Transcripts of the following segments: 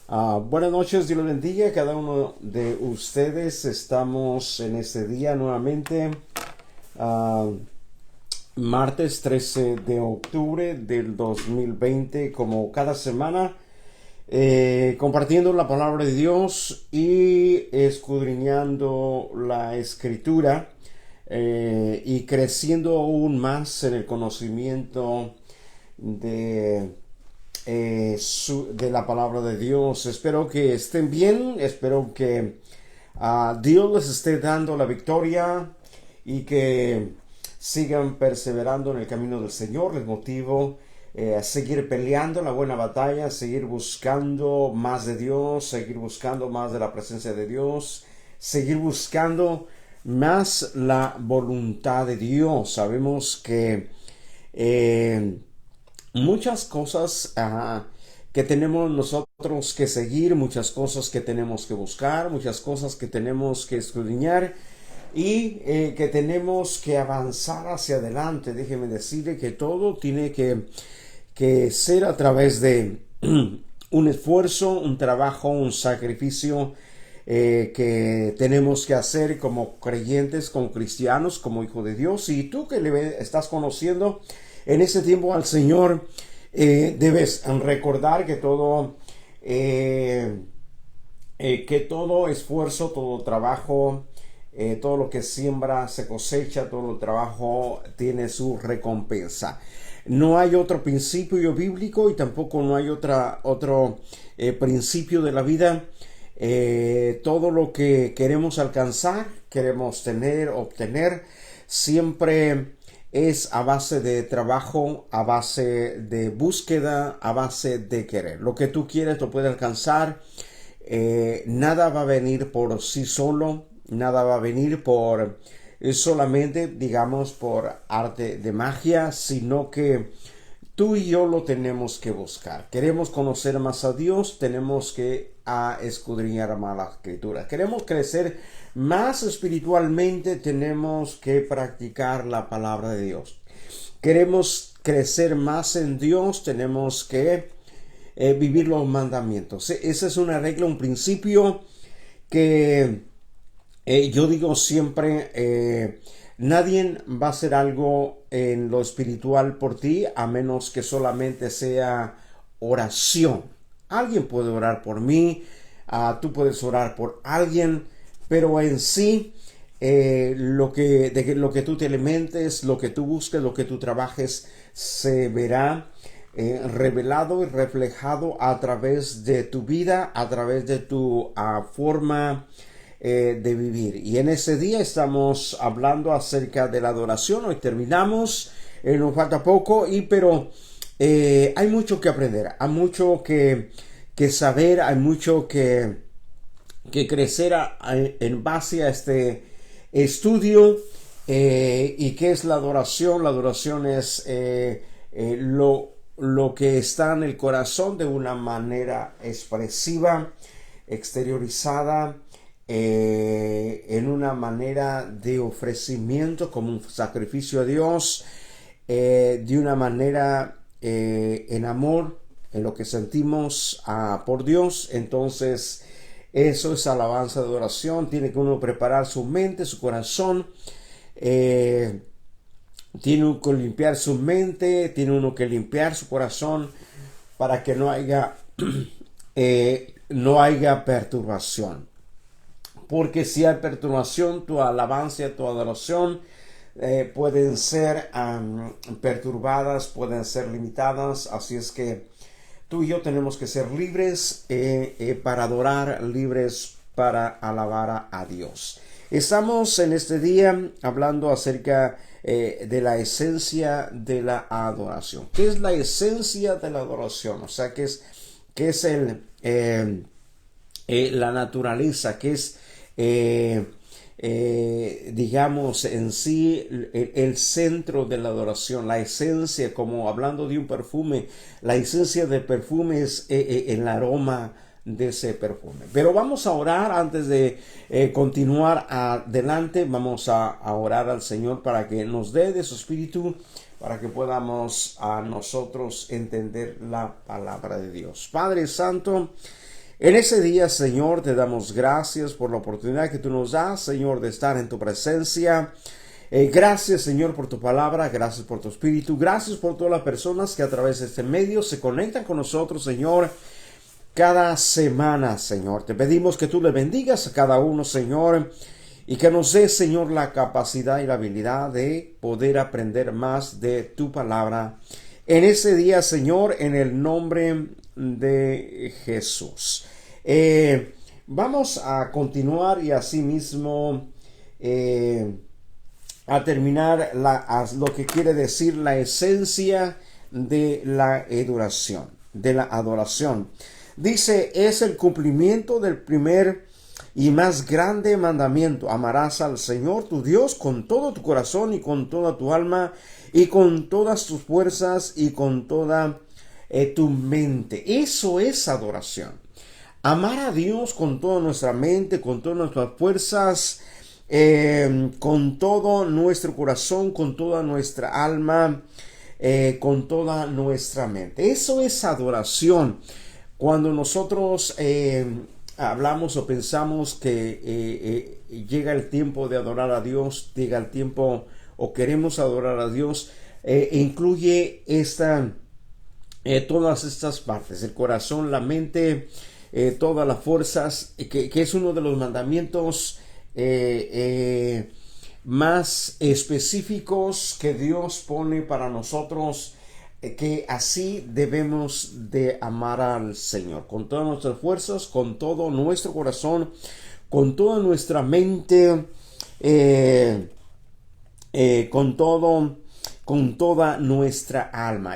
Buenas noches, Dios los bendiga a cada uno de ustedes. Estamos en este día nuevamente, ah, martes 13 de octubre del 2020, como cada semana, compartiendo la palabra de Dios y escudriñando la escritura, y creciendo aún más en el conocimiento de de la palabra de Dios. Espero que estén bien, espero que Dios les esté dando la victoria y que sigan perseverando en el camino del Señor. Les motivo a seguir peleando la buena batalla, seguir buscando más de Dios, seguir buscando más de la presencia de Dios, seguir buscando más la voluntad de Dios. Sabemos que muchas cosas que tenemos nosotros que seguir, muchas cosas que tenemos que buscar, muchas cosas que tenemos que escudriñar y que tenemos que avanzar hacia adelante. Déjeme decirle que todo tiene que ser a través de un esfuerzo, un trabajo, un sacrificio que tenemos que hacer como creyentes, como cristianos, como hijos de Dios. Y tú que le estás conociendo en ese tiempo al Señor, debes recordar que todo esfuerzo, todo trabajo, todo lo que siembra se cosecha, todo el trabajo tiene su recompensa. No hay otro principio bíblico y tampoco no hay otro principio de la vida. Todo lo que queremos alcanzar, queremos tener, obtener, siempre es a base de trabajo, a base de búsqueda, a base de querer. Lo que tú quieres lo puedes alcanzar. Nada va a venir por sí solo, nada va a venir por solamente, digamos, por arte de magia, sino que tú y yo lo tenemos que buscar. Queremos conocer más a Dios, tenemos que escudriñar más la escritura. Queremos crecer más espiritualmente, tenemos que practicar la palabra de Dios. Queremos crecer más en Dios, tenemos que vivir los mandamientos. Esa es una regla, un principio que yo digo siempre, nadie va a hacer algo en lo espiritual por ti a menos que solamente sea oración. Alguien puede orar por mí, tú puedes orar por alguien, pero en sí lo que tú te alimentes, lo que tú busques, lo que tú trabajes, se verá revelado y reflejado a través de tu vida, a través de tu forma de vivir. Y en ese día estamos hablando acerca de la adoración. Hoy terminamos, nos falta poco, pero hay mucho que aprender, hay mucho que saber, hay mucho que crecer en base a este estudio. ¿Y qué es la adoración? La adoración es lo que está en el corazón de una manera expresiva, exteriorizada, en una manera de ofrecimiento como un sacrificio a Dios, de una manera en amor, en lo que sentimos por Dios. Entonces eso es alabanza de adoración. Tiene que uno preparar su mente, su corazón, tiene uno que limpiar su mente, tiene uno que limpiar su corazón para que no haya perturbación. Porque si hay perturbación, tu alabanza, tu adoración pueden ser perturbadas, pueden ser limitadas. Así es que tú y yo tenemos que ser libres para adorar, libres para alabar a Dios. Estamos en este día hablando acerca de la esencia de la adoración. ¿Qué es la esencia de la adoración? O sea, ¿qué es la naturaleza? ¿Qué es digamos en sí el centro de la adoración, la esencia? Como hablando de un perfume, la esencia del perfume es el aroma de ese perfume. Pero vamos a orar antes de continuar adelante. Vamos a orar al Señor para que nos dé de su espíritu, para que podamos a nosotros entender la palabra de Dios. Padre Santo, En ese día, Señor, te damos gracias por la oportunidad que tú nos das, Señor, de estar en tu presencia. Gracias, Señor, por tu palabra, gracias por tu espíritu, gracias por todas las personas que a través de este medio se conectan con nosotros, Señor, cada semana, Señor. Te pedimos que tú le bendigas a cada uno, Señor, y que nos dé, Señor, la capacidad y la habilidad de poder aprender más de tu palabra en ese día, Señor, en el nombre de Jesús. Vamos a continuar y asimismo a terminar lo que quiere decir la esencia de la adoración. Dice, es el cumplimiento del primer y más grande mandamiento. Amarás al Señor tu Dios con todo tu corazón y con toda tu alma y con todas tus fuerzas y con toda tu mente. Eso es adoración. Amar a Dios con toda nuestra mente, con todas nuestras fuerzas, con todo nuestro corazón, con toda nuestra alma, con toda nuestra mente. Eso es adoración. Cuando nosotros hablamos o pensamos que llega el tiempo de adorar a Dios, llega el tiempo o queremos adorar a Dios, incluye todas estas partes, el corazón, la mente, todas las fuerzas, que es uno de los mandamientos más específicos que Dios pone para nosotros, que así debemos de amar al Señor, con todas nuestras fuerzas, con todo nuestro corazón, con toda nuestra mente, con toda nuestra alma.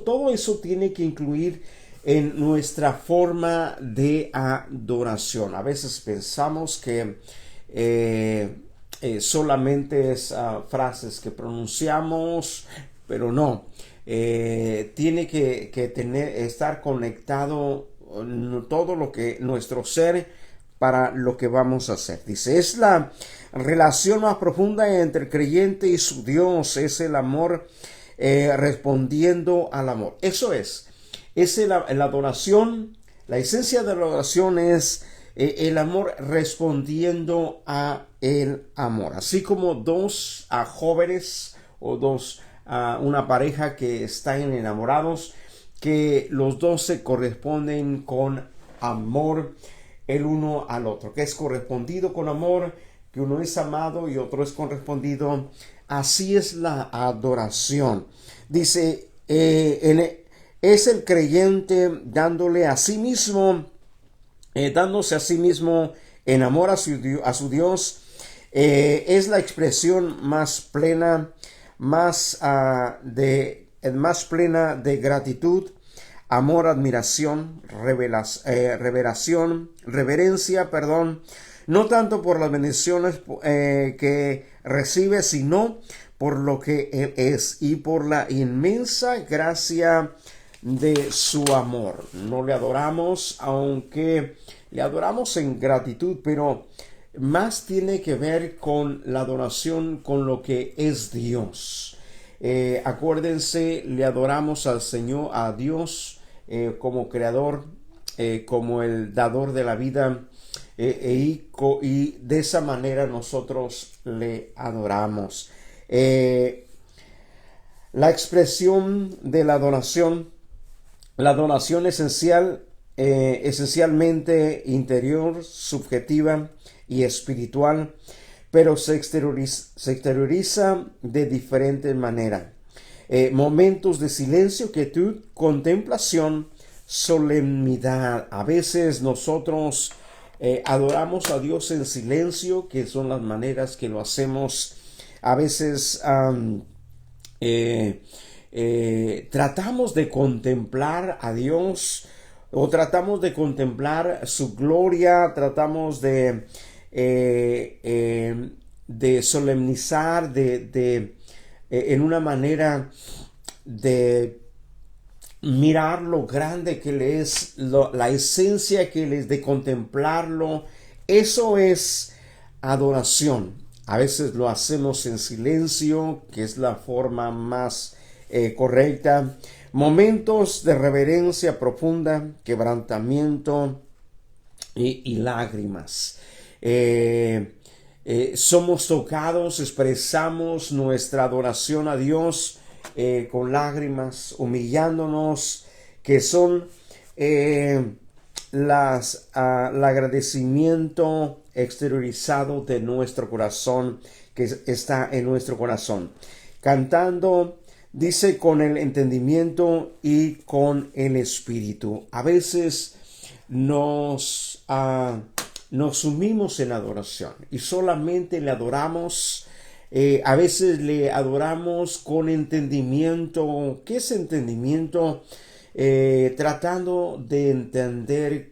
Todo eso tiene que incluir en nuestra forma de adoración. A veces pensamos que solamente es frases que pronunciamos, pero no. Tiene que estar conectado todo lo que nuestro ser para lo que vamos a hacer. Dice, es la relación más profunda entre el creyente y su Dios, es el amor respondiendo al amor. Eso es la adoración. La esencia de la adoración es el amor respondiendo a el amor. Así como dos jóvenes o una pareja que están enamorados, que los dos se corresponden con amor el uno al otro, que es correspondido con amor, que uno es amado y otro es correspondido. Así es la adoración. Dice, es el creyente dándose a sí mismo en amor a su Dios. Es la expresión más plena, más plena de gratitud, amor, admiración, reverencia, no tanto por las bendiciones que recibe, sino por lo que Él es y por la inmensa gracia de su amor. No le adoramos, aunque le adoramos en gratitud, pero más tiene que ver con la adoración, con lo que es Dios. Acuérdense, le adoramos al Señor, a Dios, como creador, como el dador de la vida, y de esa manera nosotros le adoramos. La expresión de la adoración esencialmente interior, subjetiva y espiritual, pero se exterioriza de diferente manera. Momentos de silencio, quietud, contemplación, solemnidad. A veces nosotros adoramos a Dios en silencio, que son las maneras que lo hacemos. A veces tratamos de contemplar a Dios, o tratamos de contemplar su gloria, tratamos de solemnizar, en una manera de mirar lo grande que Él es, la esencia que Él es, de contemplarlo. Eso es adoración. A veces lo hacemos en silencio, que es la forma más correcta. Momentos de reverencia profunda, quebrantamiento y lágrimas. Somos tocados, expresamos nuestra adoración a Dios con lágrimas, humillándonos, que son el agradecimiento exteriorizado de nuestro corazón, que está en nuestro corazón. Cantando, dice, con el entendimiento y con el espíritu. A veces nos sumimos en adoración y solamente le adoramos. A veces le adoramos con entendimiento. ¿Qué es entendimiento? Tratando de entender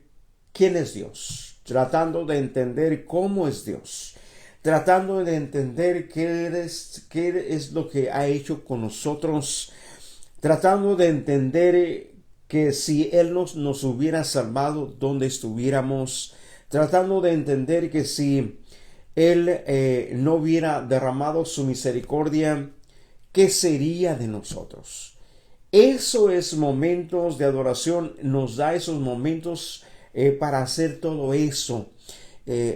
quién es Dios, tratando de entender cómo es Dios, tratando de entender qué es lo que ha hecho con nosotros, tratando de entender que si Él nos hubiera salvado, ¿dónde estuviéramos? Tratando de entender que si Él no hubiera derramado su misericordia, ¿qué sería de nosotros? Eso es momentos de adoración, nos da esos momentos para hacer todo eso,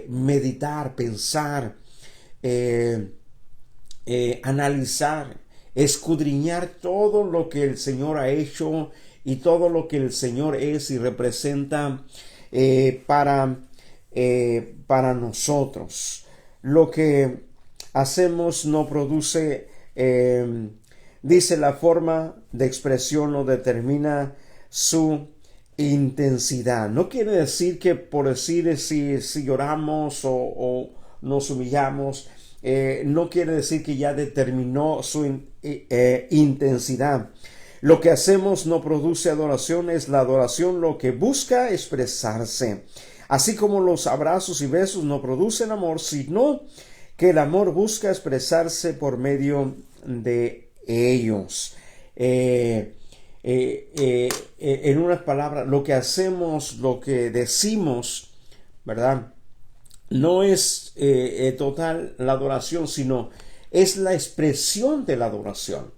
meditar, pensar, analizar, escudriñar todo lo que el Señor ha hecho y todo lo que el Señor es y representa para nosotros. Lo que hacemos no produce, dice, la forma de expresión no determina su intensidad. No quiere decir que por decir si lloramos o nos humillamos, no quiere decir que ya determinó su intensidad. Lo que hacemos no produce adoración, es la adoración lo que busca expresarse. Así como los abrazos y besos no producen amor, sino que el amor busca expresarse por medio de ellos. En unas palabras, lo que hacemos, lo que decimos, ¿verdad? No es total la adoración, sino es la expresión de la adoración.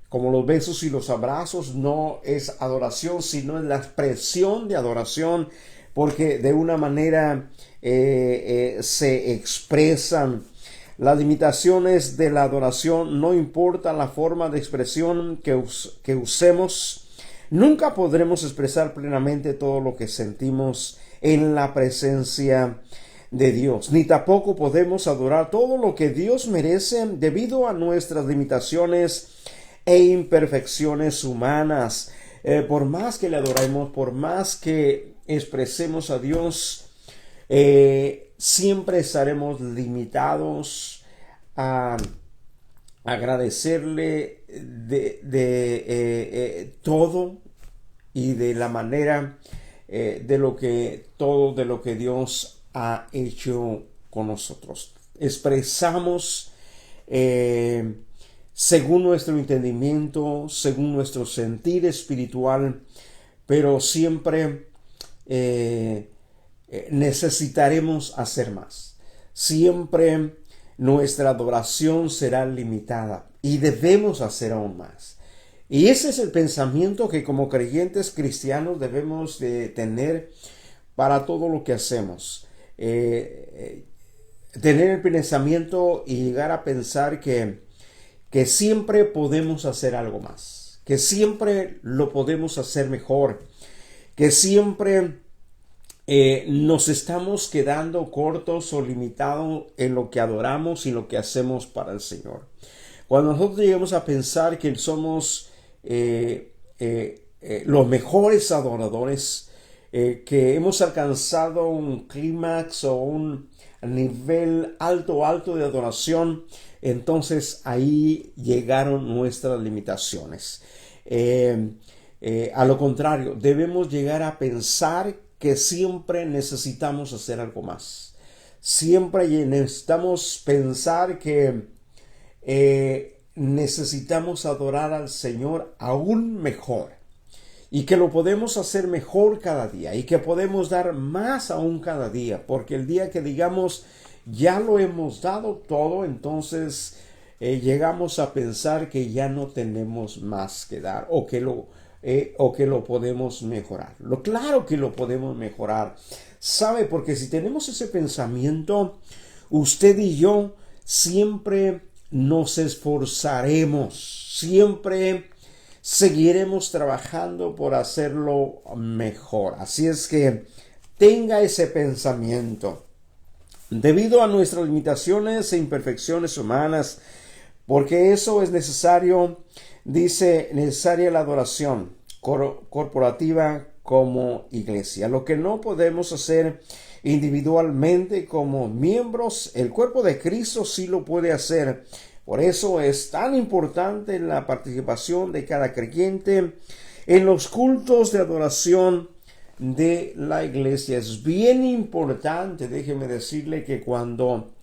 Como los besos y los abrazos no es adoración, sino es la expresión de adoración, porque de una manera se expresan. Las limitaciones de la adoración, no importa la forma de expresión que usemos, nunca podremos expresar plenamente todo lo que sentimos en la presencia de Dios, ni tampoco podemos adorar todo lo que Dios merece debido a nuestras limitaciones e imperfecciones humanas. Por más que le adoremos, por más que expresemos a Dios, siempre estaremos limitados a agradecerle de todo y de la manera de lo que Dios ha hecho con nosotros. Expresamos según nuestro entendimiento, según nuestro sentir espiritual, pero siempre necesitaremos hacer más. Siempre nuestra adoración será limitada y debemos hacer aún más. Y ese es el pensamiento que como creyentes cristianos debemos de tener para todo lo que hacemos. Tener el pensamiento y llegar a pensar que siempre podemos hacer algo más, que siempre lo podemos hacer mejor, que siempre nos estamos quedando cortos o limitados en lo que adoramos y lo que hacemos para el Señor. Cuando nosotros llegamos a pensar que somos los mejores adoradores, que hemos alcanzado un clímax o un nivel alto de adoración, entonces ahí llegaron nuestras limitaciones. A lo contrario, debemos llegar a pensar que siempre necesitamos hacer algo más. Siempre necesitamos pensar que necesitamos adorar al Señor aún mejor y que lo podemos hacer mejor cada día y que podemos dar más aún cada día, porque el día que digamos ya lo hemos dado todo, entonces llegamos a pensar que ya no tenemos más que dar o que o que lo podemos mejorar. Claro que lo podemos mejorar. ¿Sabe? Porque si tenemos ese pensamiento, usted y yo siempre nos esforzaremos, siempre seguiremos trabajando por hacerlo mejor. Así es que tenga ese pensamiento. Debido a nuestras limitaciones e imperfecciones humanas, porque eso es necesario, dice, necesaria la adoración corporativa como iglesia. Lo que no podemos hacer individualmente como miembros, el cuerpo de Cristo sí lo puede hacer. Por eso es tan importante la participación de cada creyente en los cultos de adoración de la iglesia. Es bien importante, déjeme decirle, que cuando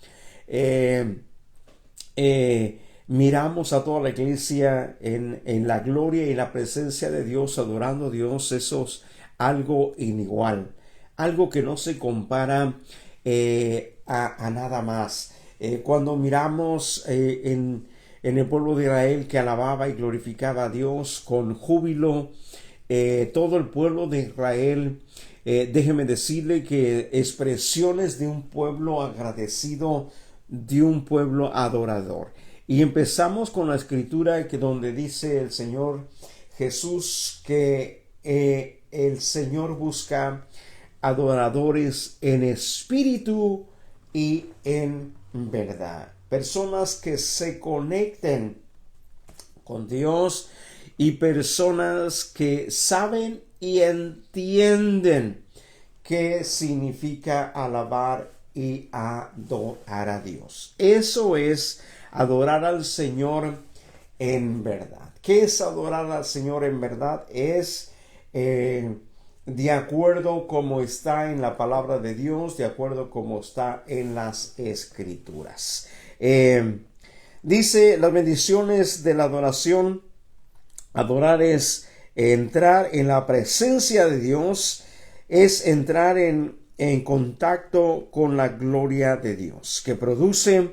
miramos a toda la iglesia en la gloria y la presencia de Dios, adorando a Dios, eso es algo inigual, algo que no se compara a nada más. Cuando miramos en el pueblo de Israel que alababa y glorificaba a Dios con júbilo, todo el pueblo de Israel, déjeme decirle que expresiones de un pueblo agradecido, de un pueblo adorador. Y empezamos con la escritura donde dice el Señor Jesús que el Señor busca adoradores en espíritu y en verdad. Personas que se conecten con Dios y personas que saben y entienden qué significa alabar y adorar a Dios. Eso es adorar al Señor en verdad. ¿Qué es adorar al Señor en verdad? Es de acuerdo como está en la palabra de Dios, de acuerdo como está en las escrituras. Dice las bendiciones de la adoración. Adorar es entrar en la presencia de Dios, es entrar en contacto con la gloria de Dios, que produce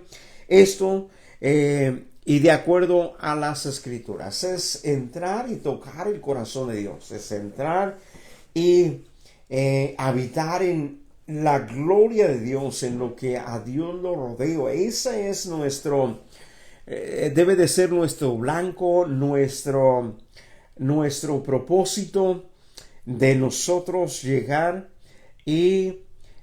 esto y de acuerdo a las escrituras. Es entrar y tocar el corazón de Dios, es entrar y habitar en la gloria de Dios, en lo que a Dios lo rodea. Ese es debe de ser nuestro blanco, nuestro propósito de nosotros llegar y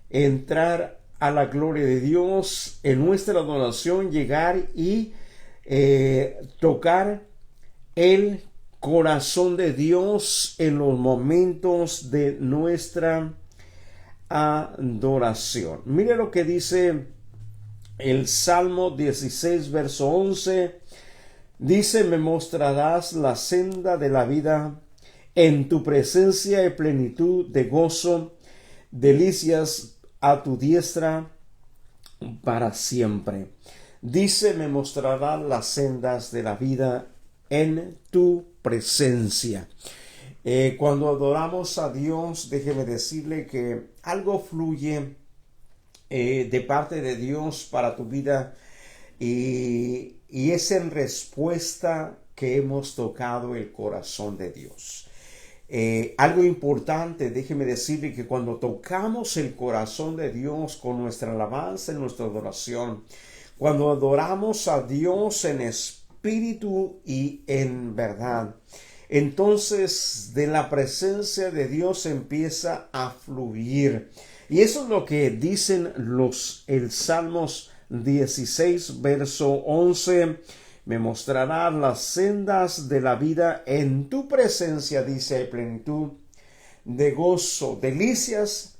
entrar a la gloria de Dios en nuestra adoración, llegar y tocar el corazón de Dios en los momentos de nuestra adoración. Mire lo que dice el Salmo 16, verso 11. Dice: me mostrarás la senda de la vida, en tu presencia hay plenitud de gozo, delicias a tu diestra para siempre. Dice: me mostrarás las sendas de la vida en tu presencia. Cuando adoramos a Dios, déjeme decirle que algo fluye de parte de Dios para tu vida, y es en respuesta que hemos tocado el corazón de Dios. Algo importante, déjeme decirle que cuando tocamos el corazón de Dios con nuestra alabanza y nuestra adoración, cuando adoramos a Dios en espíritu y en verdad, entonces de la presencia de Dios empieza a fluir. Y eso es lo que dicen el Salmos 16, verso 11. Me mostrarás las sendas de la vida, en tu presencia, dice, hay plenitud de gozo, delicias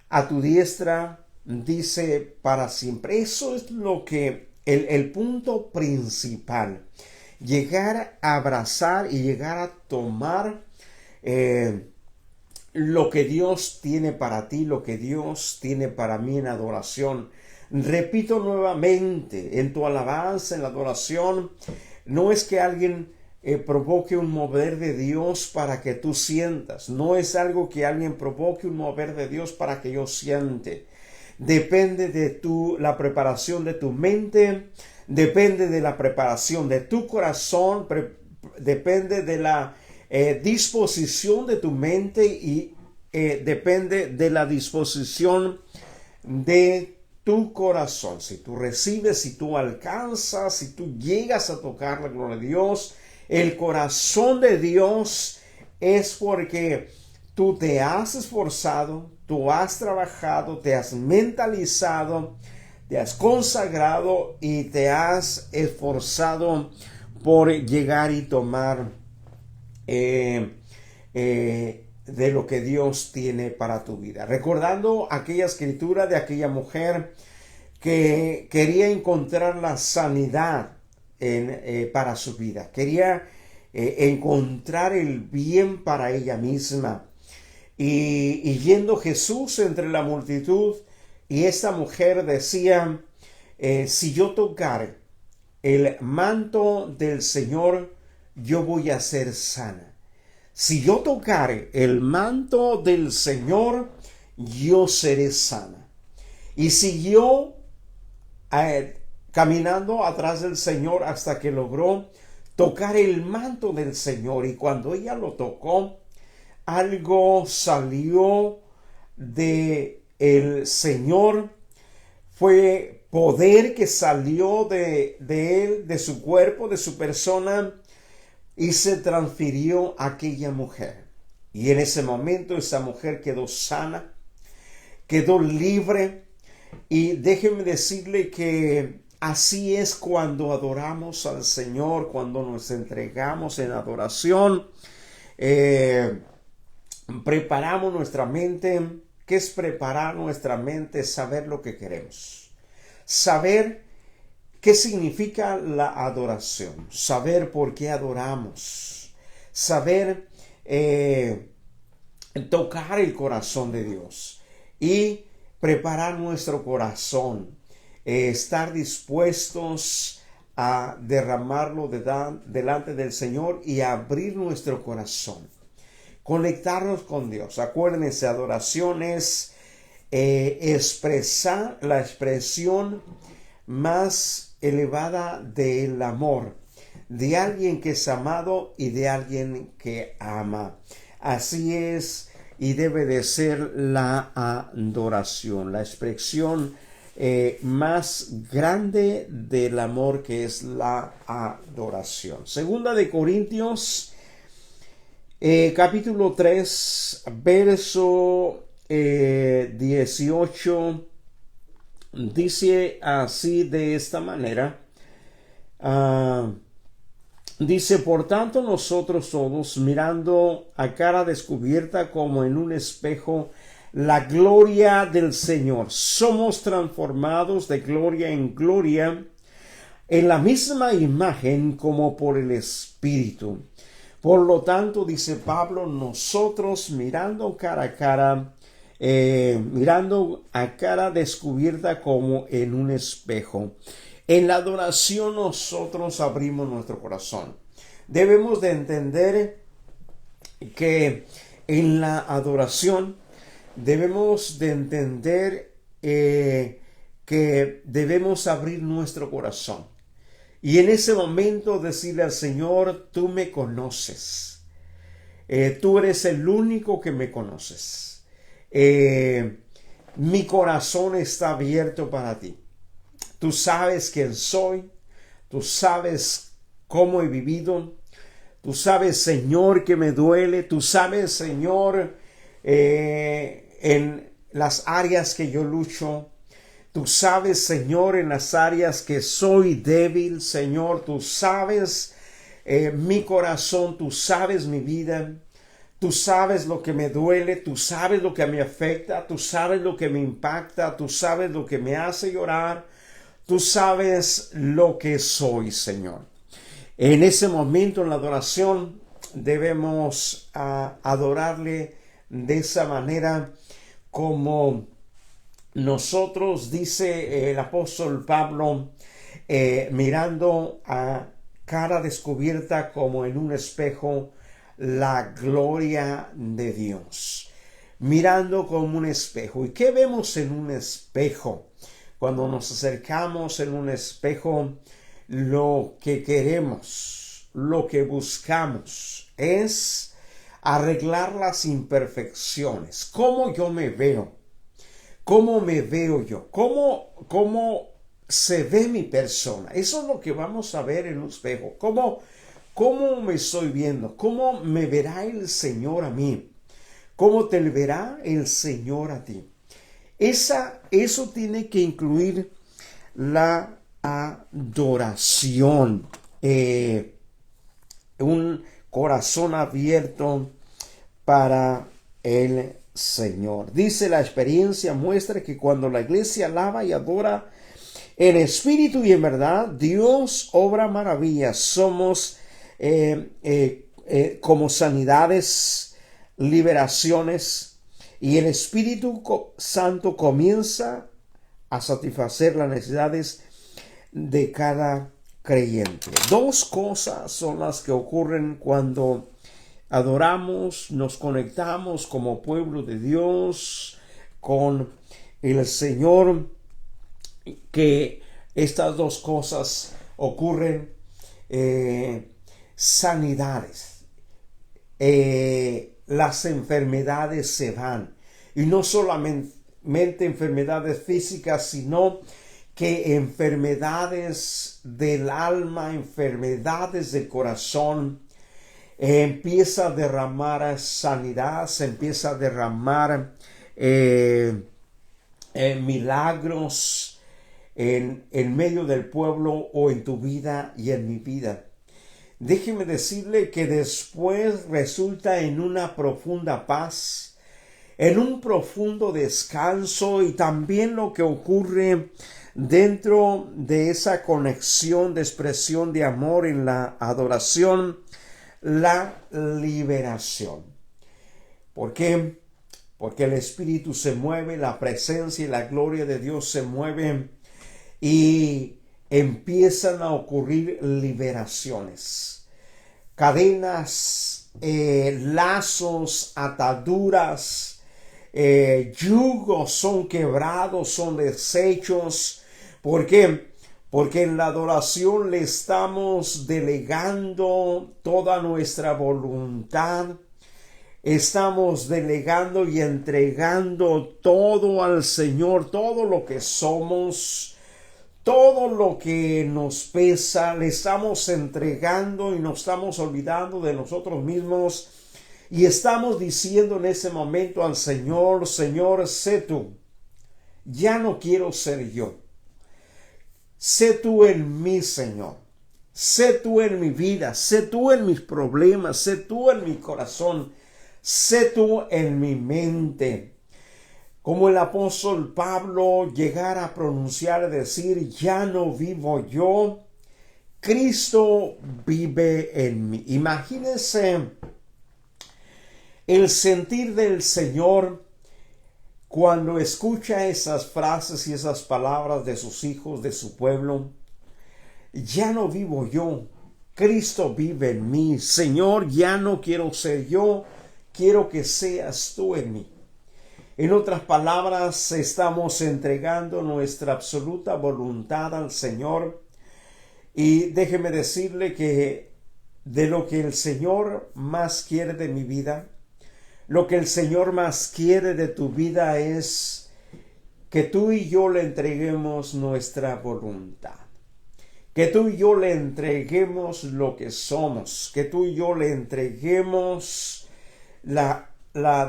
a tu diestra, dice, para siempre. Eso es lo que, el punto principal. Llegar a abrazar y llegar a tomar lo que Dios tiene para ti, lo que Dios tiene para mí en adoración. Repito nuevamente, en tu alabanza, en la adoración, no es que alguien provoque un mover de Dios para que tú sientas. No es algo que alguien provoque un mover de Dios para que yo siente. Depende de la preparación de tu mente, depende de la preparación de tu corazón, depende de la disposición de tu mente y depende de la disposición de tu corazón. Si tú recibes, si tú alcanzas, si tú llegas a tocar la gloria de Dios, el corazón de Dios es porque tú te has esforzado, tú has trabajado, te has mentalizado, te has consagrado y te has esforzado por llegar y tomar de lo que Dios tiene para tu vida. Recordando aquella escritura de aquella mujer que quería encontrar la sanidad para su vida. Quería encontrar el bien para ella misma. Y yendo Jesús entre la multitud, y esta mujer decía, si yo tocare el manto del Señor, yo voy a ser sana. Si yo tocare el manto del Señor, yo seré sana. Y siguió caminando atrás del Señor hasta que logró tocar el manto del Señor. Y cuando ella lo tocó, algo salió de el Señor. Fue poder que salió de él, de su cuerpo, de su persona, y se transfirió a aquella mujer. Y en ese momento esa mujer quedó sana, quedó libre. Y déjeme decirle que así es cuando adoramos al Señor, cuando nos entregamos en adoración. Preparamos nuestra mente. ¿Qué es preparar nuestra mente? Saber lo que queremos. Saber qué significa la adoración. Saber por qué adoramos. Saber tocar el corazón de Dios. Y preparar nuestro corazón. Estar dispuestos a derramarlo delante del Señor y abrir nuestro corazón. Conectarnos con Dios. Acuérdense, adoración es expresar la expresión más elevada del amor de alguien que es amado y de alguien que ama. Así es y debe de ser la adoración, la expresión más grande del amor, que es la adoración. Segunda de Corintios capítulo 3, verso 18, dice así, de esta manera. Dice, por tanto nosotros todos, mirando a cara descubierta como en un espejo la gloria del Señor, somos transformados de gloria en gloria en la misma imagen como por el Espíritu. Por lo tanto, dice Pablo, nosotros mirando cara a cara, mirando a cara descubierta como en un espejo. En la adoración nosotros abrimos nuestro corazón. Debemos de entender que en la adoración debemos de entender que debemos abrir nuestro corazón. Y en ese momento decirle al Señor, tú me conoces. Tú eres el único que me conoces. Mi corazón está abierto para ti. Tú sabes quién soy. Tú sabes cómo he vivido. Tú sabes, Señor, que me duele. Tú sabes, Señor, en las áreas que yo lucho. Tú sabes, Señor, en las áreas que soy débil, Señor. Tú sabes mi corazón, tú sabes mi vida. Tú sabes lo que me duele, tú sabes lo que me afecta, tú sabes lo que me impacta, tú sabes lo que me hace llorar. Tú sabes lo que soy, Señor. En ese momento, en la adoración, debemos adorarle de esa manera como nosotros, dice el apóstol Pablo, mirando a cara descubierta como en un espejo la gloria de Dios. Mirando como un espejo. ¿Y qué vemos en un espejo? Cuando nos acercamos en un espejo, lo que queremos. lo que buscamos es arreglar las imperfecciones. ¿Cómo yo me veo? ¿Cómo me veo yo? ¿Cómo se ve mi persona? Eso es lo que vamos a ver en un espejo. ¿Cómo me estoy viendo? ¿Cómo me verá el Señor a mí? ¿Cómo te verá el Señor a ti? Eso tiene que incluir la adoración. Un corazón abierto para el Señor. Dice la experiencia muestra que cuando la iglesia alaba y adora en espíritu y en verdad, Dios obra maravillas. Somos como sanidades, liberaciones, y el Espíritu Santo comienza a satisfacer las necesidades de cada creyente. Dos cosas son las que ocurren cuando adoramos, nos conectamos como pueblo de Dios con el Señor, que estas dos cosas ocurren. Sanidades, las enfermedades se van, y no solamente enfermedades físicas, sino que enfermedades del alma, enfermedades del corazón, empieza a derramar sanidad, se empieza a derramar milagros en medio del pueblo, o en tu vida y en mi vida. Déjeme decirle que después resulta en una profunda paz, en un profundo descanso, y también lo que ocurre dentro de esa conexión de expresión de amor en la adoración, la liberación. ¿Por qué? Porque el Espíritu se mueve, la presencia y la gloria de Dios se mueven, y empiezan a ocurrir liberaciones. Cadenas, lazos, ataduras, yugos son quebrados, son deshechos. ¿Por qué? Porque en la adoración le estamos delegando toda nuestra voluntad. Estamos delegando y entregando todo al Señor, todo lo que somos, todo lo que nos pesa, le estamos entregando, y nos estamos olvidando de nosotros mismos, y estamos diciendo en ese momento al Señor: Señor, sé tú, ya no quiero ser yo, sé tú en mí, Señor, sé tú en mi vida, sé tú en mis problemas, sé tú en mi corazón, sé tú en mi mente. Como el apóstol Pablo llegara a pronunciar y decir: ya no vivo yo, Cristo vive en mí. Imagínense el sentir del Señor cuando escucha esas frases y esas palabras de sus hijos, de su pueblo. Ya no vivo yo, Cristo vive en mí. Señor, ya no quiero ser yo, quiero que seas tú en mí. En otras palabras, estamos entregando nuestra absoluta voluntad al Señor. Y déjeme decirle que de lo que el Señor más quiere de mi vida, lo que el Señor más quiere de tu vida, es que tú y yo le entreguemos nuestra voluntad. Que tú y yo le entreguemos lo que somos. Que tú y yo le entreguemos la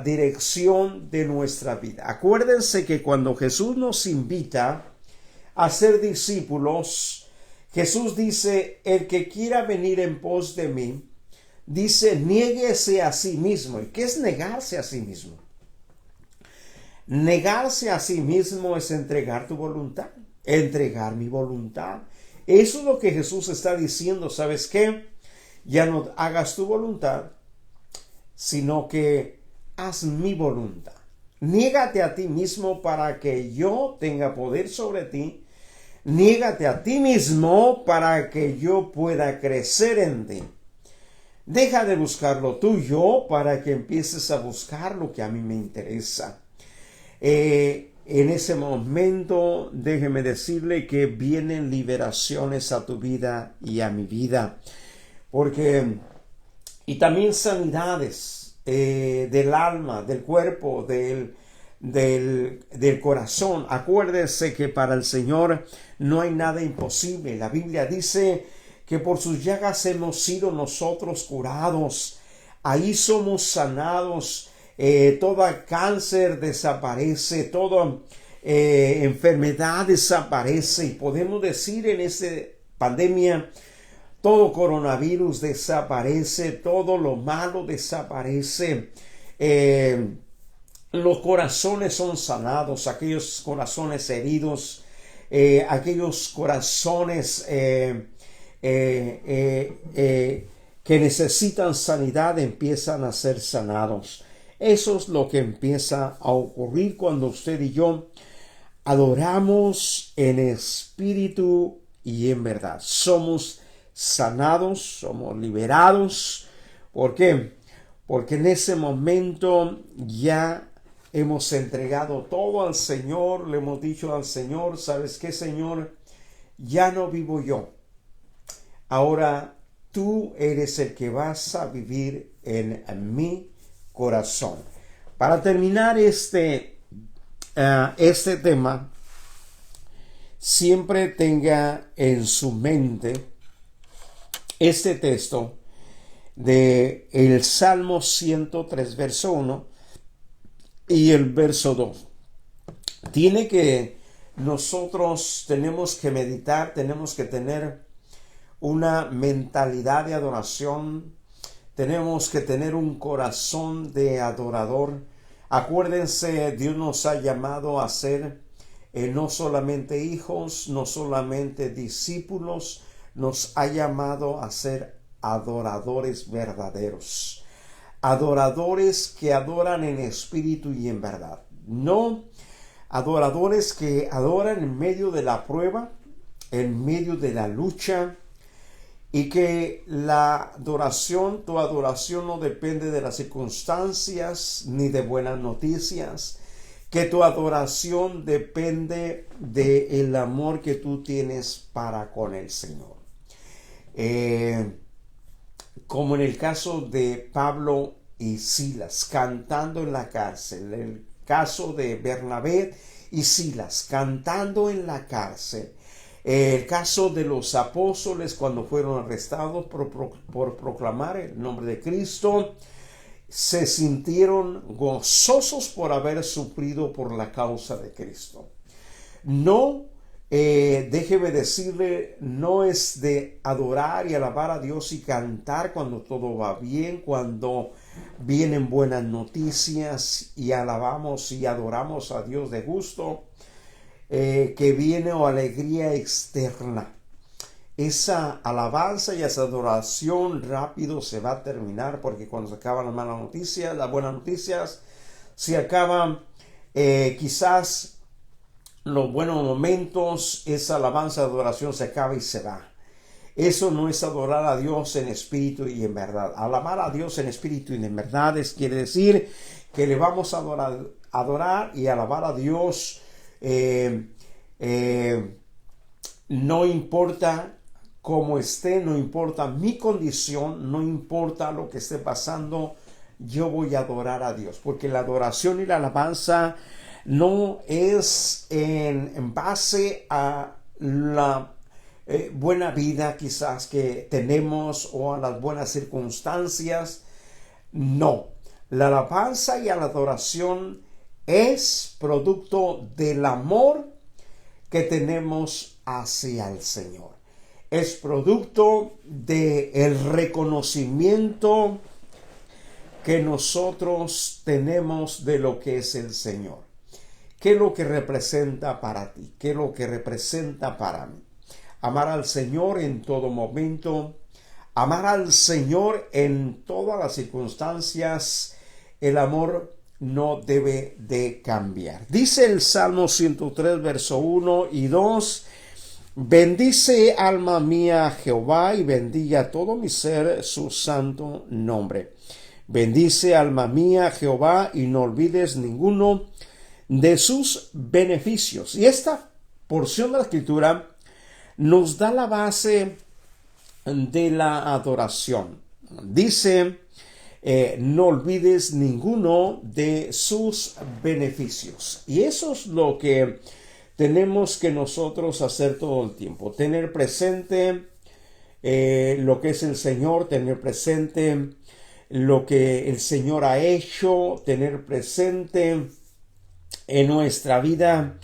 dirección de nuestra vida. Acuérdense que cuando Jesús nos invita a ser discípulos, Jesús dice: el que quiera venir en pos de mí, dice, niéguese a sí mismo. ¿Y qué es negarse a sí mismo? Negarse a sí mismo es entregar tu voluntad, entregar mi voluntad. Eso es lo que Jesús está diciendo. ¿Sabes qué? Ya no hagas tu voluntad, sino que haz mi voluntad. Niégate a ti mismo para que yo tenga poder sobre ti. Niégate a ti mismo para que yo pueda crecer en ti. Deja de buscar lo tuyo para que empieces a buscar lo que a mí me interesa. En ese momento, déjeme decirle que vienen liberaciones a tu vida y a mi vida. porque, y también sanidades del alma, del cuerpo, del corazón. Acuérdese que para el Señor no hay nada imposible. La Biblia dice que por sus llagas hemos sido nosotros curados. Ahí somos sanados. Todo cáncer desaparece, toda enfermedad desaparece, y podemos decir en esta pandemia, todo coronavirus desaparece, todo lo malo desaparece. Los corazones son sanados, aquellos corazones heridos, aquellos corazones que necesitan sanidad empiezan a ser sanados. Eso es lo que empieza a ocurrir cuando usted y yo adoramos en espíritu y en verdad. Somos sanados, somos liberados. ¿Por qué? Porque en ese momento ya hemos entregado todo al Señor, le hemos dicho al Señor, ¿sabes qué, Señor? Ya no vivo yo. Ahora tú eres el que vas a vivir en mi corazón. Para terminar este tema, siempre tenga en su mente este texto de el Salmo 103, verso 1 y el verso 2. Nosotros tenemos que meditar, tenemos que tener una mentalidad de adoración, tenemos que tener un corazón de adorador. Acuérdense, Dios nos ha llamado a ser no solamente hijos, no solamente discípulos, nos ha llamado a ser adoradores verdaderos. Adoradores que adoran en espíritu y en verdad. No adoradores que adoran en medio de la prueba, en medio de la lucha, y que tu adoración no depende de las circunstancias ni de buenas noticias, que tu adoración depende del amor que tú tienes para con el Señor. Como en el caso de Pablo y Silas cantando en la cárcel, el caso de Bernabé y Silas cantando en la cárcel, el caso de los apóstoles cuando fueron arrestados por proclamar el nombre de Cristo, se sintieron gozosos por haber sufrido por la causa de Cristo. No, déjeme decirle, no es de adorar y alabar a Dios y cantar cuando todo va bien, cuando vienen buenas noticias y alabamos y adoramos a Dios de gusto, que viene o alegría externa. Esa alabanza y esa adoración rápido se va a terminar, porque cuando se acaban las malas noticias, las buenas noticias se acaban. Quizás los buenos momentos, esa alabanza, adoración se acaba y se va. Eso no es adorar a Dios en espíritu y en verdad. Alabar a Dios en espíritu y en verdad quiere decir que le vamos a adorar y alabar a Dios. No importa cómo esté, no importa mi condición, no importa lo que esté pasando, yo voy a adorar a Dios, porque la adoración y la alabanza no es en base a la buena vida quizás que tenemos o a las buenas circunstancias. No, la alabanza y la adoración es producto del amor que tenemos hacia el Señor. Es producto del reconocimiento que nosotros tenemos de lo que es el Señor. ¿Qué es lo que representa para ti? ¿Qué es lo que representa para mí? Amar al Señor en todo momento, amar al Señor en todas las circunstancias. El amor no debe de cambiar. Dice el Salmo 103, verso 1 y 2. Bendice, alma mía, a Jehová, y bendiga todo mi ser su santo nombre. Bendice, alma mía, a Jehová, y no olvides ninguno de sus beneficios. Y esta porción de la Escritura nos da la base de la adoración. Dice, no olvides ninguno de sus beneficios. Y eso es lo que tenemos que nosotros hacer todo el tiempo. Tener presente lo que es el Señor, tener presente lo que el Señor ha hecho, tener presente en nuestra vida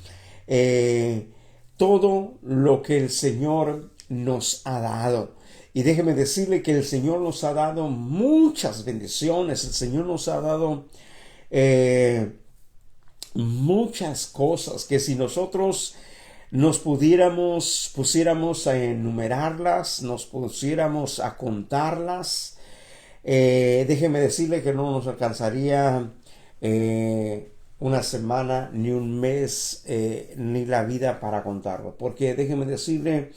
todo lo que el Señor nos ha dado. Y déjeme decirle que el Señor nos ha dado muchas bendiciones. El Señor nos ha dado muchas cosas que si nosotros pusiéramos a enumerarlas, nos pusiéramos a contarlas, déjeme decirle que no nos alcanzaría una semana, ni un mes, ni la vida para contarlo. Porque déjeme decirle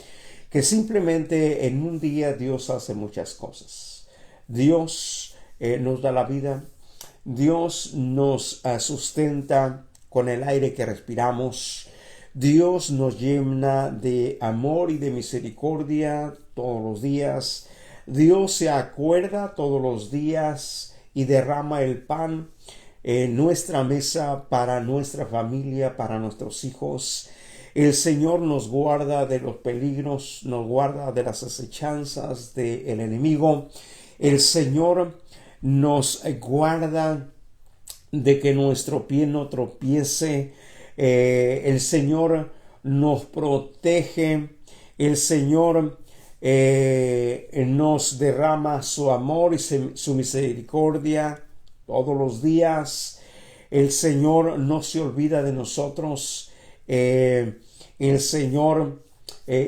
que simplemente en un día Dios hace muchas cosas. Dios nos da la vida. Dios nos sustenta con el aire que respiramos. Dios nos llena de amor y de misericordia todos los días. Dios se acuerda todos los días y derrama el pan en nuestra mesa para nuestra familia, para nuestros hijos. El Señor nos guarda de los peligros, nos guarda de las acechanzas del enemigo. El Señor nos guarda de que nuestro pie no tropiece. El Señor nos protege. El Señor nos derrama su amor y su misericordia todos los días. El Señor no se olvida de nosotros. El Señor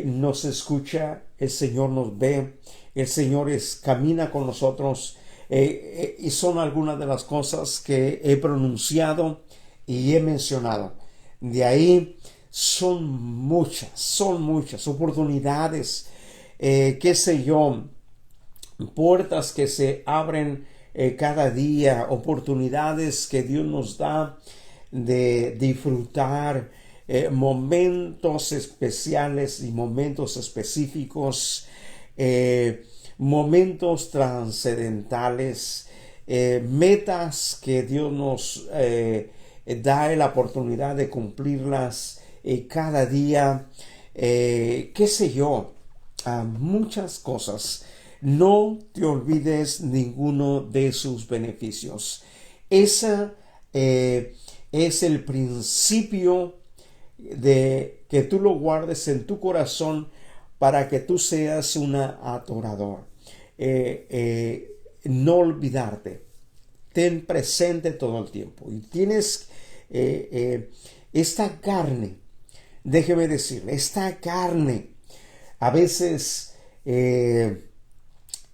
nos escucha, el Señor nos ve, el Señor camina con nosotros, y son algunas de las cosas que he pronunciado y he mencionado. De ahí son muchas oportunidades, qué sé yo, puertas que se abren cada día, oportunidades que Dios nos da de disfrutar momentos especiales y momentos específicos, momentos trascendentales, metas que Dios nos da la oportunidad de cumplirlas cada día, qué sé yo, muchas cosas. No te olvides ninguno de sus beneficios. Esa es el principio de que tú lo guardes en tu corazón para que tú seas un adorador. No olvidarte. Ten presente todo el tiempo. Y tienes esta carne, déjeme decirle, esta carne a veces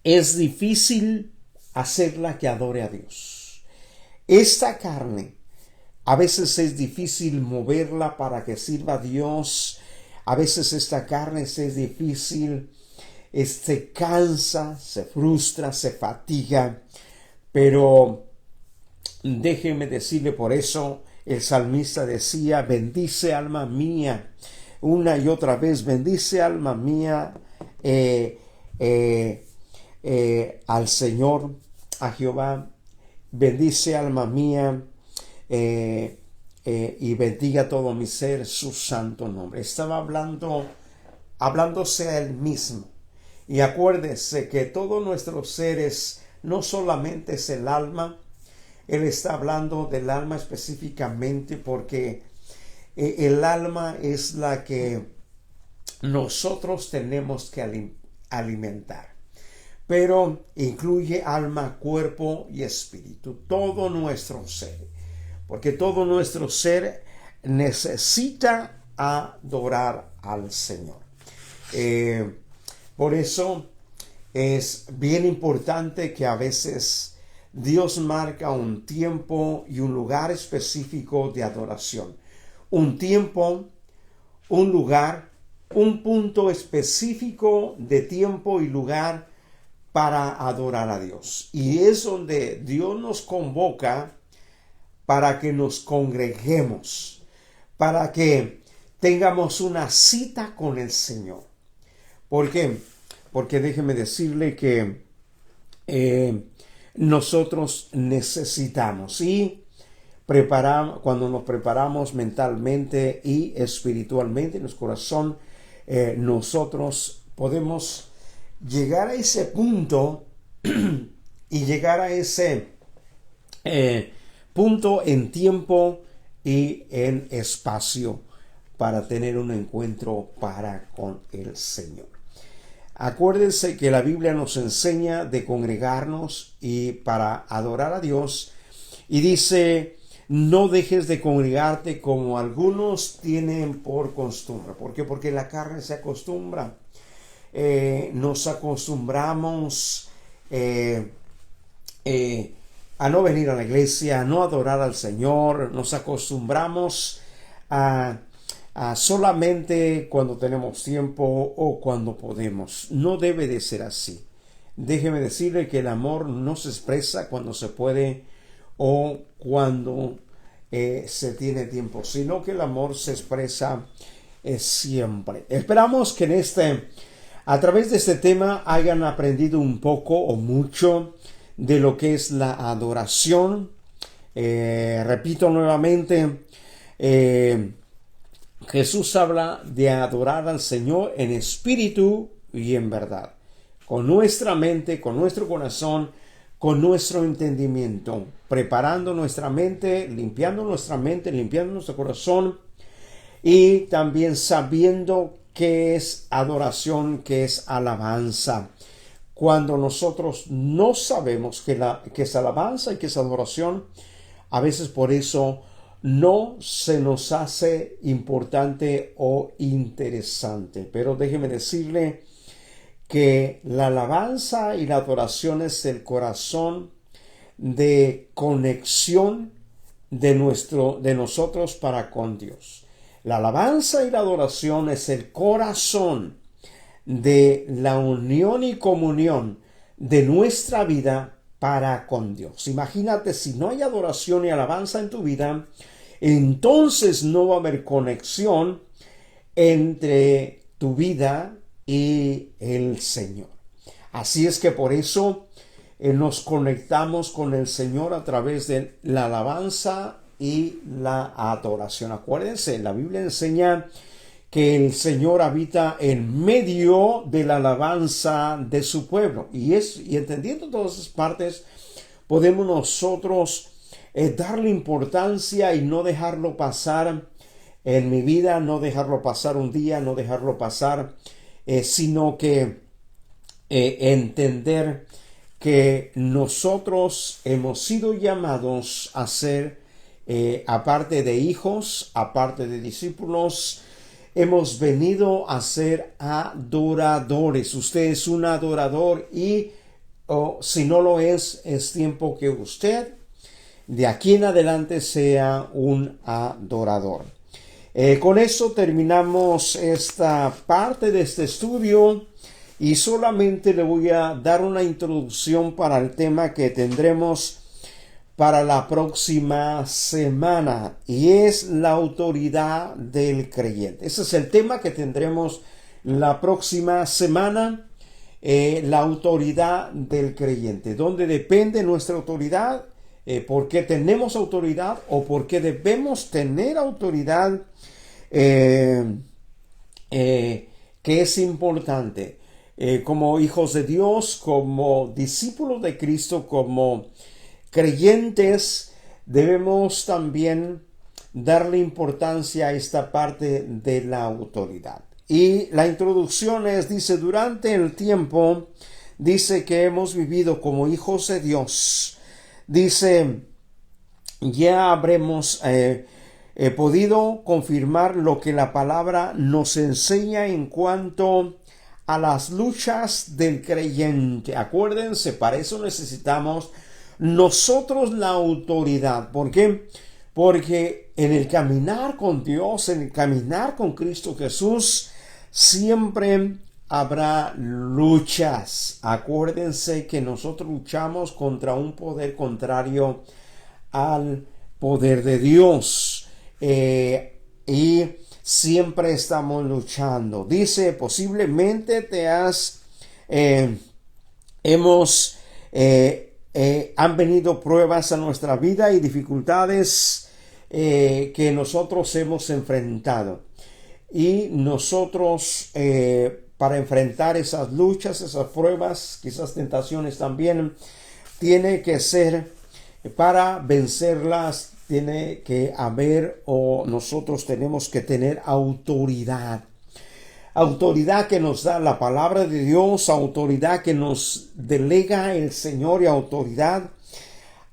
es difícil hacerla que adore a Dios. Esta carne a veces es difícil moverla para que sirva a Dios. A veces esta carne es difícil, se cansa, se frustra, se fatiga. Pero déjeme decirle, por eso el salmista decía, bendice alma mía, una y otra vez, bendice alma mía al Señor, a Jehová, bendice alma mía, y bendiga todo mi ser su santo nombre. Estaba hablándose a él mismo. Y acuérdese que todos nuestros seres no solamente es el alma. Él está hablando del alma específicamente porque el alma es la que nosotros tenemos que alimentar. Pero incluye alma, cuerpo y espíritu. Todo nuestro ser. Porque todo nuestro ser necesita adorar al Señor. Por eso es bien importante que a veces Dios marca un tiempo y un lugar específico de adoración. Un tiempo, un lugar, un punto específico de tiempo y lugar para adorar a Dios. Y es donde Dios nos convoca para que nos congreguemos, para que tengamos una cita con el Señor. ¿Por qué? porque déjeme decirle que nosotros necesitamos y cuando nos preparamos mentalmente y espiritualmente en nuestro corazón, nosotros podemos llegar a ese punto y llegar a ese punto en tiempo y en espacio para tener un encuentro con el Señor. Acuérdense que la Biblia nos enseña de congregarnos y para adorar a Dios, y dice: no dejes de congregarte como algunos tienen por costumbre. ¿Por qué? Porque la carne se acostumbra. Nos acostumbramos a no venir a la iglesia, a no adorar al Señor. Nos acostumbramos a solamente cuando tenemos tiempo o cuando podemos. No debe de ser así. Déjeme decirle que el amor no se expresa cuando se puede o cuando se tiene tiempo, sino que el amor se expresa siempre. Esperamos que a través de este tema hayan aprendido un poco o mucho de lo que es la adoración. Repito nuevamente, Jesús habla de adorar al Señor en espíritu y en verdad, con nuestra mente, con nuestro corazón, con nuestro entendimiento, preparando nuestra mente, limpiando nuestro corazón, y también sabiendo qué es adoración, qué es alabanza. Cuando nosotros no sabemos qué es alabanza y qué es adoración, a veces por eso no se nos hace importante o interesante. Pero déjeme decirle que la alabanza y la adoración es el corazón de conexión de nosotros para con Dios. La alabanza y la adoración es el corazón de la unión y comunión de nuestra vida para con Dios. Imagínate, si no hay adoración y alabanza en tu vida, entonces no va a haber conexión entre tu vida y el Señor. Así es que por eso nos conectamos con el Señor a través de la alabanza y la adoración. Acuérdense, la Biblia enseña que el Señor habita en medio de la alabanza de su pueblo. Y entendiendo todas esas partes, podemos nosotros darle importancia y no dejarlo pasar en mi vida, no dejarlo pasar un día, no dejarlo pasar, sino que entender que nosotros hemos sido llamados a ser, aparte de hijos, aparte de discípulos, hemos venido a ser adoradores. Usted es un adorador y si no lo es tiempo que usted de aquí en adelante sea un adorador. Con eso terminamos esta parte de este estudio y solamente le voy a dar una introducción para el tema que tendremos para la próxima semana, y es la autoridad del creyente. Ese es el tema que tendremos la próxima semana, la autoridad del creyente. ¿Dónde depende nuestra autoridad? ¿Por qué tenemos autoridad o por qué debemos tener autoridad? Que es importante. Como hijos de Dios, como discípulos de Cristo, como creyentes, debemos también darle importancia a esta parte de la autoridad. Y la introducción dice, durante el tiempo, dice que hemos vivido como hijos de Dios. Dice, ya habremos podido confirmar lo que la palabra nos enseña en cuanto a las luchas del creyente. Acuérdense, para eso necesitamos nosotros la autoridad. ¿Por qué? Porque en el caminar con Dios, en el caminar con Cristo Jesús, siempre habrá luchas. Acuérdense que nosotros luchamos contra un poder contrario al poder de Dios. Y siempre estamos luchando. Dice, posiblemente te has hemos han venido pruebas a nuestra vida y dificultades que nosotros hemos enfrentado. Y nosotros, para enfrentar esas luchas, esas pruebas, quizás tentaciones también, tiene que ser, para vencerlas, tiene que haber, o nosotros tenemos que tener autoridad. Autoridad que nos da la palabra de Dios, autoridad que nos delega el Señor y autoridad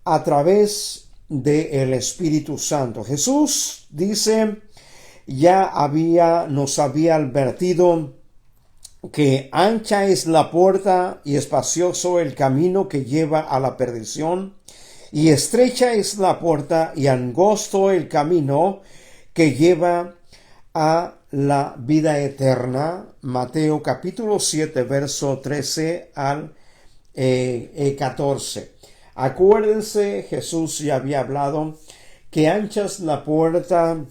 a través del Espíritu Santo. Jesús dice, nos había advertido que ancha es la puerta y espacioso el camino que lleva a la perdición, y estrecha es la puerta y angosto el camino que lleva a la vida eterna. Mateo capítulo 7, verso 13 al 14. Acuérdense, Jesús ya había hablado que ancha es la puerta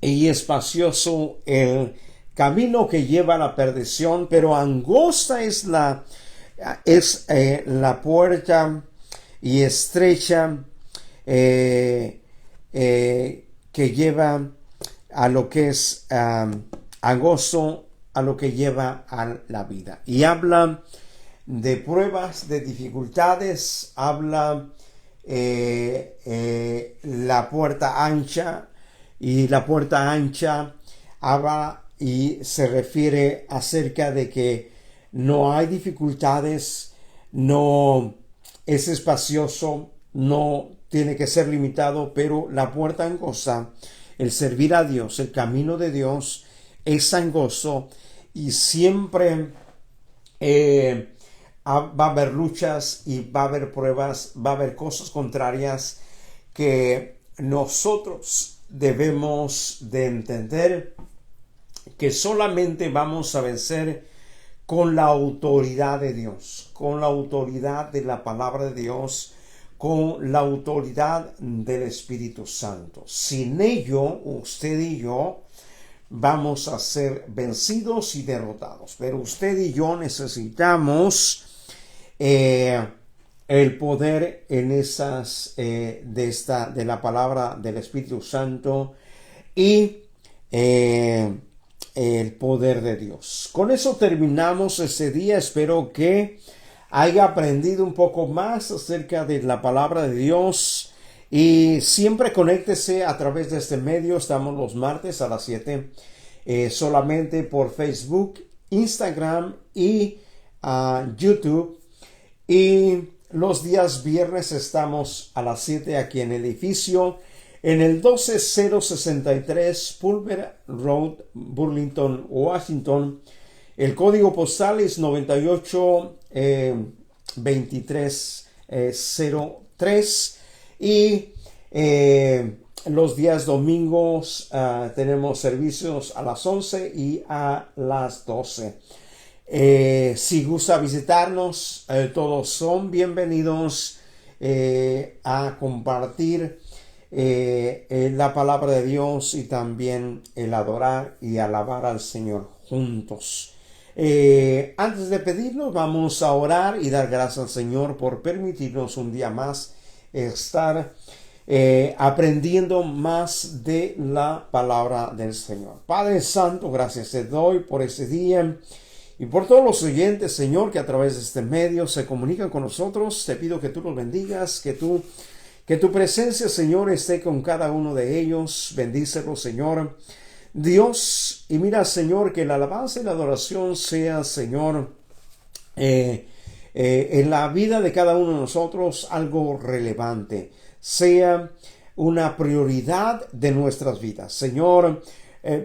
y espacioso el camino que lleva a la perdición, pero angosta es la puerta y estrecha que lleva a lo que es angosto, a lo que lleva a la vida. Y habla de pruebas, de dificultades, habla la puerta ancha, y la puerta ancha habla y se refiere acerca de que no hay dificultades, no es espacioso, no tiene que ser limitado, pero la puerta angosta, el servir a Dios, el camino de Dios es angosto, y siempre va a haber luchas y va a haber pruebas, va a haber cosas contrarias que nosotros debemos de entender que solamente vamos a vencer con la autoridad de Dios, con la autoridad de la palabra de Dios, con la autoridad del Espíritu Santo. Sin ello, usted y yo vamos a ser vencidos y derrotados. Pero usted y yo necesitamos el poder en esas de la palabra del Espíritu Santo y el poder de Dios. Con eso terminamos este día. Espero que haya aprendido un poco más acerca de la palabra de Dios, y siempre conéctese a través de este medio. Estamos los martes a las 7 solamente por Facebook, Instagram y YouTube, y los días viernes estamos a las 7 aquí en el edificio, en el 12063 Pulver Road, Burlington, Washington. El código postal es 982303, y los días domingos tenemos servicios a las 11 y a las 12. Si gusta visitarnos, todos son bienvenidos a compartir la palabra de Dios, y también el adorar y alabar al Señor juntos. Antes de pedirnos, vamos a orar y dar gracias al Señor por permitirnos un día más estar aprendiendo más de la palabra del Señor. Padre Santo, gracias te doy por este día y por todos los oyentes, Señor, que a través de este medio se comunican con nosotros. Te pido que tú los bendigas, que tu presencia, Señor, esté con cada uno de ellos. Bendícelos, Señor Dios, y mira, Señor, que la alabanza y la adoración sea, Señor, en la vida de cada uno de nosotros algo relevante, sea una prioridad de nuestras vidas. Señor,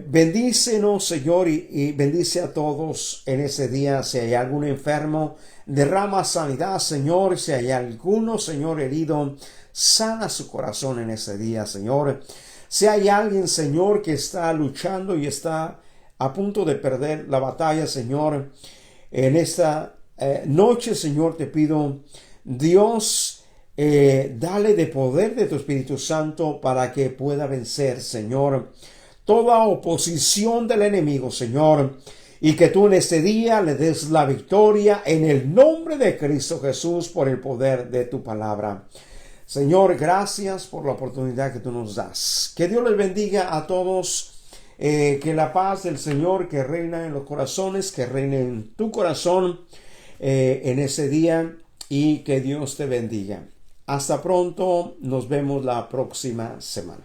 bendícenos, Señor, y bendice a todos en ese día. Si hay algún enfermo, derrama sanidad, Señor. Si hay alguno, Señor, herido, sana su corazón en ese día, Señor. Si hay alguien, Señor, que está luchando y está a punto de perder la batalla, Señor, en esta noche, Señor, te pido, Dios, dale de poder de tu Espíritu Santo para que pueda vencer, Señor, toda oposición del enemigo, Señor, y que tú en este día le des la victoria en el nombre de Cristo Jesús por el poder de tu palabra. Señor, gracias por la oportunidad que tú nos das. Que Dios les bendiga a todos. Que la paz del Señor que reina en los corazones, que reine en tu corazón en ese día, y que Dios te bendiga. Hasta pronto, nos vemos la próxima semana.